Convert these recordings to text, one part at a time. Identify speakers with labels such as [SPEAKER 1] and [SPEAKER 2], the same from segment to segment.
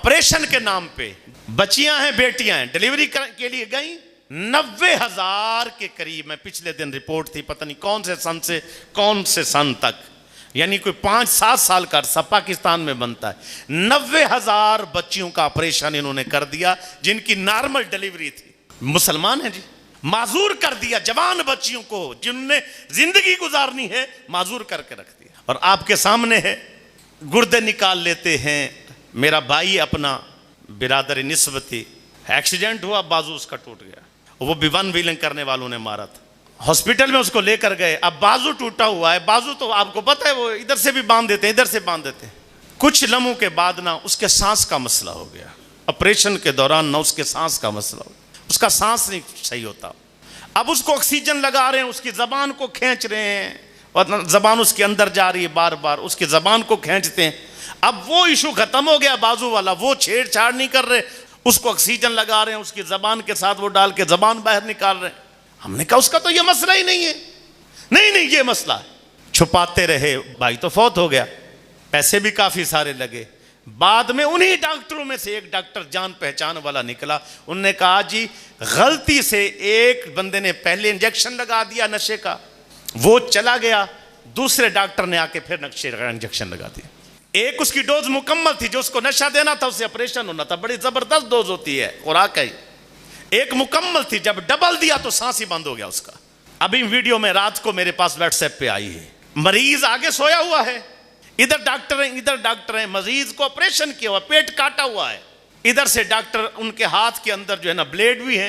[SPEAKER 1] Operation के नाम पे बच्चियां हैं, बेटियां हैं, डिलीवरी के लिए गई 90,000 के करीब। मैं पिछले दिन रिपोर्ट थी, पता नहीं कौन से कौन से सन तक, यानी कोई 5-7 साल का अरसा पाकिस्तान में बनता है। 90,000 बच्चियों का ऑपरेशन इन्होंने कर दिया जिनकी नॉर्मल डिलीवरी थी। मुसलमान हैं जी, माजूर कर दिया जवान बच्चियों को जिनने जिंदगी गुजारनी है, माजूर करके रख दिया। और आपके सामने है, गुर्दे निकाल लेते हैं। मेरा भाई अपना बिरादर निस्बती, एक्सीडेंट हुआ, बाजू उसका टूट गया, वो भी 1 व्हीलिंग करने वालों ने मारा था। हॉस्पिटल में उसको लेकर गए, अब बाजू टूटा हुआ है। बाजू तो आपको पता है वो इधर से भी बांध देते हैं, इधर से बांध देते हैं। कुछ लम्हों के बाद ना उसके सांस का मसला हो गया। ऑपरेशन के दौरान ना उसके सांस का मसला हो गया, उसका सांस नहीं सही होता। अब उसको ऑक्सीजन लगा रहे हैं, उसकी जबान को खींच रहे हैं और जबान उसके अंदर जा रही है, बार बार उसकी जबान को खींचते हैं। अब वो इशू खत्म हो गया, बाजू वाला वो छेड़छाड़ नहीं कर रहे, उसको ऑक्सीजन लगा रहे हैं, उसकी जबान के साथ वो डाल के जबान बाहर निकाल रहे हैं। हमने कहा उसका तो ये मसला ही नहीं है। नहीं ये मसला है। छुपाते रहे, भाई तो फौत हो गया, पैसे भी काफी सारे लगे। बाद में उन्हीं डॉक्टरों में से एक डॉक्टर जान पहचान वाला निकला, उनने कहा जी गलती से एक बंदे ने पहले इंजेक्शन लगा दिया नशे का, वो चला गया, दूसरे डॉक्टर ने आके फिर नशे का इंजेक्शन लगा दिया। एक उसकी डोज मुकम्मल थी, जो उसको नशा देना था, उससे ऑपरेशन होना था, बड़ी जबरदस्त डोज होती है खुराक है। एक मुकम्मल थी, जब डबल दिया तो सांस ही बंद हो गया उसका। अभी वीडियो में रात को मेरे पास व्हाट्सएप पे आई है, मरीज आगे सोया हुआ है, इधर डॉक्टर है, इधर डॉक्टर है, मरीज को ऑपरेशन किया हुआ, पेट काटा हुआ है, इधर से डॉक्टर, उनके हाथ के अंदर जो है ना ब्लेड भी है,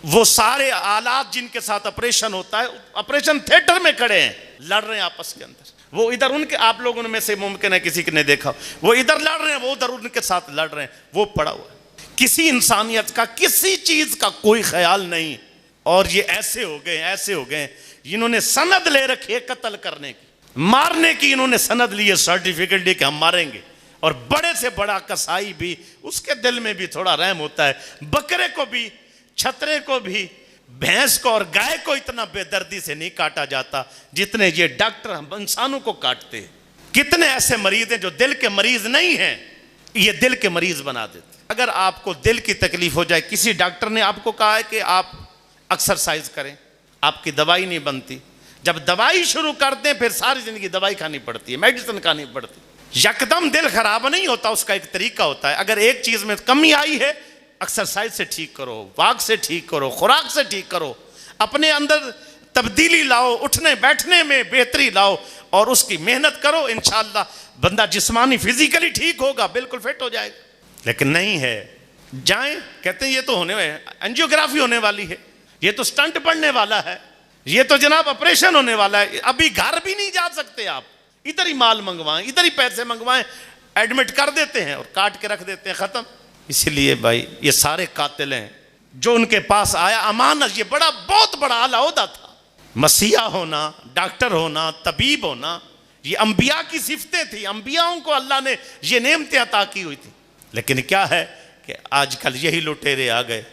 [SPEAKER 1] वो सारे आलात जिनके साथ ऑपरेशन होता है, ऑपरेशन थिएटर में खड़े हैं, लड़ रहे हैं आपस के अंदर। वो इधर उनके, आप लोगों में से मुमकिन है किसी ने देखा, वो इधर लड़ रहे हैं, वो उधर उनके साथ लड़ रहे हैं, वो पड़ा हुआ है। किसी इंसानियत का, किसी चीज का कोई ख्याल नहीं। और ये ऐसे हो गए, इन्होंने सनद ले रखी है कत्ल करने की, मारने की। इन्होंने सनद ली है, सर्टिफिकेट ली कि हम मारेंगे। और बड़े से बड़ा कसाई भी, उसके दिल में भी थोड़ा रहम होता है। बकरे को भी, छतरे को भी, भैंस को और गाय को इतना बेदर्दी से नहीं काटा जाता जितने ये डॉक्टर हम इंसानों को काटते हैं। कितने ऐसे मरीज हैं जो दिल के मरीज नहीं हैं, ये दिल के मरीज बना देते। अगर आपको दिल की तकलीफ हो जाए, किसी डॉक्टर ने आपको कहा है कि आप एक्सरसाइज करें, आपकी दवाई नहीं बनती। जब दवाई शुरू करते हैं फिर सारी जिंदगी दवाई खानी पड़ती है, मेडिसिन खानी पड़ती। यकदम दिल खराब नहीं होता, उसका एक तरीका होता है। अगर एक चीज में कमी आई है, एक्सरसाइज से ठीक करो, वाक से ठीक करो, खुराक से ठीक करो, अपने अंदर तब्दीली लाओ, उठने बैठने में बेहतरी लाओ और उसकी मेहनत करो। इंशाअल्लाह बंदा जिस्मानी फिजिकली ठीक होगा, बिल्कुल फिट हो जाएगा। लेकिन नहीं है, जाएं, कहते हैं ये तो होने एंजियोग्राफी होने वाली है, ये तो स्टंट पड़ने वाला है, ये तो जनाब ऑपरेशन होने वाला है, अभी घर भी नहीं जा सकते आप, इधर ही माल मंगवाएं, इधर ही पैसे मंगवाएं, एडमिट कर देते हैं और काट के रख देते हैं, खत्म। इसलिए भाई ये सारे कातिल हैं। जो उनके पास आया अमानत, ये बहुत बड़ा आला ओहदा था। मसीहा होना, डॉक्टर होना, तबीब होना, ये अंबिया की सिफतें थी। अंबियाओं को अल्लाह ने ये नेमतें अता की हुई थी। लेकिन क्या है कि आजकल यही लुटेरे आ गए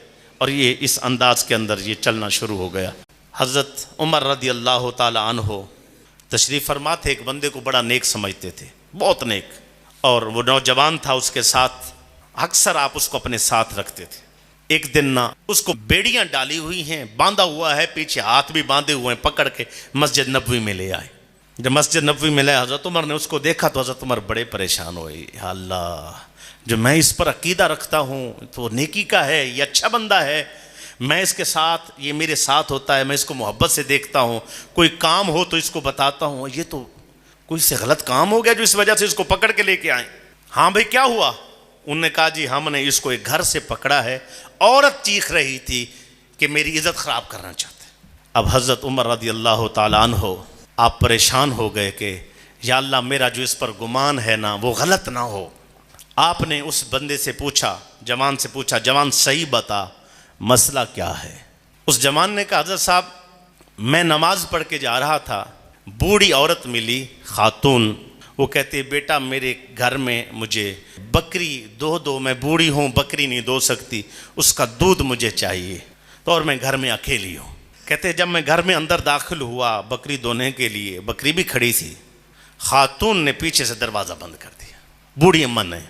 [SPEAKER 1] और ये इस अंदाज के अंदर ये चलना शुरू हो गया। हज़रत उमर रदी अल्लाह ताला अन्हो तशरीफ़ फरमा थे। एक बंदे को बड़ा नेक समझते थे, बहुत नेक, और वो नौजवान था, उसके साथ अक्सर आप उसको अपने साथ रखते थे। एक दिन ना उसको बेड़ियां डाली हुई हैं, बांधा हुआ है, पीछे हाथ भी बांधे हुए हैं, पकड़ के मस्जिद नबवी में ले आए। जब मस्जिद नबवी में ले हज़रत उमर ने उसको देखा तो हज़रत उमर बड़े परेशान हुए। अल्लाह, जो मैं इस पर अकीदा रखता हूँ तो नेकी का है, ये अच्छा बंदा है, मैं इसके साथ, ये मेरे साथ होता है, मैं इसको मोहब्बत से देखता हूँ, कोई काम हो तो इसको बताता हूँ, ये तो कोई से गलत काम हो गया जो इस वजह से इसको पकड़ के लेके आए। हाँ भाई क्या हुआ? उनने कहा जी हमने इसको एक घर से पकड़ा है, औरत चीख रही थी कि मेरी इज्जत खराब करना चाहते। अब हज़रत उमर रदी अल्लाह ताला अन्हो आप परेशान हो गए कि या अल्लाह मेरा जो इस पर गुमान है ना वो गलत ना हो। आपने उस बंदे से पूछा, जवान से पूछा, जवान सही बता मसला क्या है? उस जवान ने कहा हज़रत साहब मैं नमाज पढ़ के जा रहा था, बूढ़ी औरत मिली, खातून, वो कहती बेटा मेरे घर में मुझे बकरी दो, मैं बूढ़ी हूँ बकरी नहीं दो सकती, उसका दूध मुझे चाहिए, तो और मैं घर में अकेली हूँ। कहते जब मैं घर में अंदर दाखिल हुआ बकरी दोने के लिए, बकरी भी खड़ी थी, खातून ने पीछे से दरवाज़ा बंद कर दिया, बूढ़ी अम्मा ने।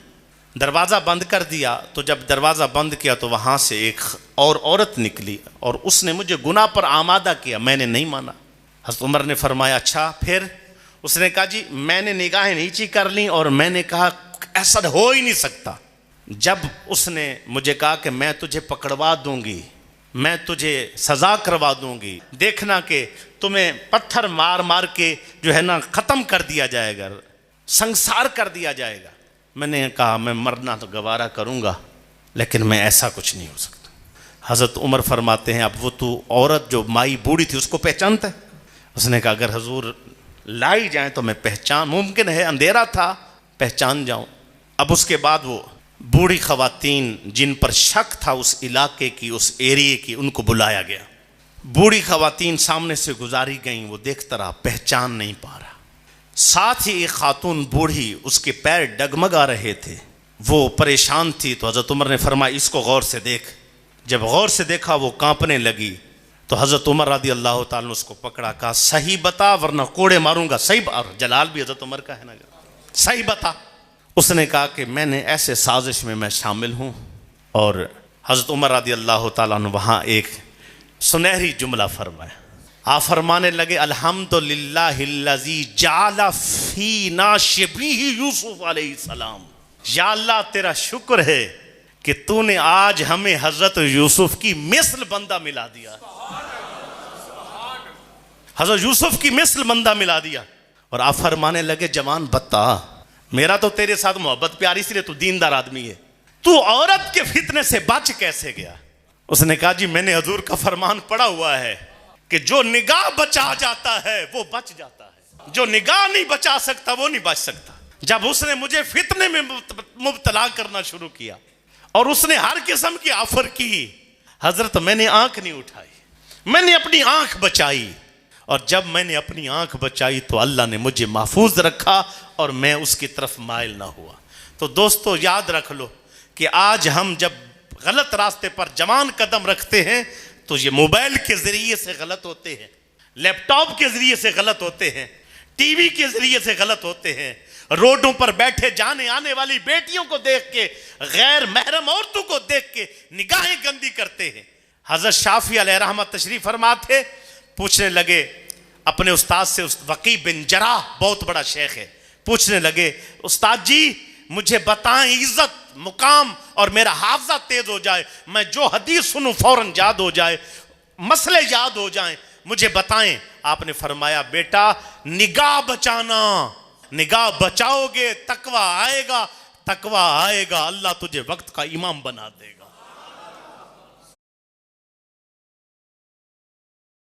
[SPEAKER 1] दरवाज़ा बंद कर दिया। तो जब दरवाज़ा बंद किया तो वहाँ से एक और औरत निकली और उसने मुझे गुनाह पर आमादा किया। मैंने नहीं माना। हज़रत उमर ने फरमाया अच्छा फिर? उसने कहा जी मैंने निगाहें नीची कर ली और मैंने कहा ऐसा हो ही नहीं सकता। जब उसने मुझे कहा कि मैं तुझे पकड़वा दूंगी, मैं तुझे सज़ा करवा दूंगी, देखना कि तुम्हें पत्थर मार मार के जो है ना ख़त्म कर दिया जाएगा, संसार कर दिया जाएगा। मैंने कहा मैं मरना तो गवारा करूंगा, लेकिन मैं ऐसा कुछ नहीं हो सकता। हज़रत उमर फरमाते हैं अब वो तू औरत जो माई बूढ़ी थी उसको पहचानता है? उसने कहा अगर हजूर लाई जाए तो मैं पहचान, मुमकिन है अंधेरा था, पहचान जाऊं। अब उसके बाद वो बूढ़ी ख़वातीन जिन पर शक था उस इलाके की, उस एरिए की, उनको बुलाया गया। बूढ़ी ख़वातीन सामने से गुजारी गईं, वो देखता रहा, पहचान नहीं पा रहा। साथ ही एक खातून बूढ़ी, उसके पैर डगमगा रहे थे, वो परेशान थी। तो हज़रत उमर ने फरमाया इसको गौर से देख। जब गौर से देखा वो कांपने लगी तो हज़रत उमर रज़ी अल्लाह ताला ने उसको पकड़ा, कहा सही बता वरना कोड़े मारूंगा। सही, और जलाल भी हज़रत उमर का है ना, सही बता। उसने कहा कि मैंने ऐसे साजिश में मैं शामिल हूँ। और हज़रत उमर रज़ी अल्लाह ताला ने वहाँ एक सुनहरी जुमला फरमाया। आप फरमाने लगे अल्हम्दुलिल्लाहिल्लज़ी जाला फीना शबीह यूसुफ अलैहिस्सलाम। या अल्लाह तेरा शुक्र है कि तूने आज हमें हज़रत यूसुफ की मिसल बंदा मिला दिया, हज़रत यूसुफ की मिसल बंदा मिला दिया। और आप फरमाने लगे जवान बता, मेरा तो तेरे साथ मोहब्बत प्यारी इसलिए तू दीनदार आदमी है, तू औरत के फितने से बच कैसे गया? उसने कहा जी मैंने हजूर का फरमान पढ़ा हुआ है कि जो निगाह बचा जाता है वो बच जाता है, जो निगाह नहीं बचा सकता वो नहीं बच सकता। जब उसने मुझे फितने में मुब्तला करना शुरू किया और उसने हर किस्म की ऑफर की, हजरत मैंने आंख नहीं उठाई, मैंने अपनी आंख बचाई। और जब मैंने अपनी आंख बचाई तो अल्लाह ने मुझे महफूज रखा और मैं उसकी तरफ माइल ना हुआ। तो दोस्तों याद रख लो कि आज हम जब गलत रास्ते पर जवान कदम रखते हैं तो ये मोबाइल के जरिए से गलत होते हैं, लैपटॉप के जरिए से गलत होते हैं, टीवी के जरिए से गलत होते हैं, रोडों पर बैठे जाने आने वाली बेटियों को देख के, गैर महरम औरतों को देख के निगाहें गंदी करते हैं। हजरत शाफी अलैहिर्रहमत तशरीफ फरमा थे, पूछने लगे अपने उस्ताद से, उस वकी बिन जराह बहुत बड़ा शेख है, पूछने लगे उस्ताद जी मुझे बताएं इज्जत मुकाम और मेरा हाफजा तेज हो जाए, मैं जो हदीस सुनूं फौरन याद हो जाए, मसले याद हो जाएं, मुझे बताएं। आपने फरमाया बेटा निगाह बचाना, निगाह बचाओगे तकवा आएगा, तकवा आएगा अल्लाह तुझे वक्त का इमाम बना देगा।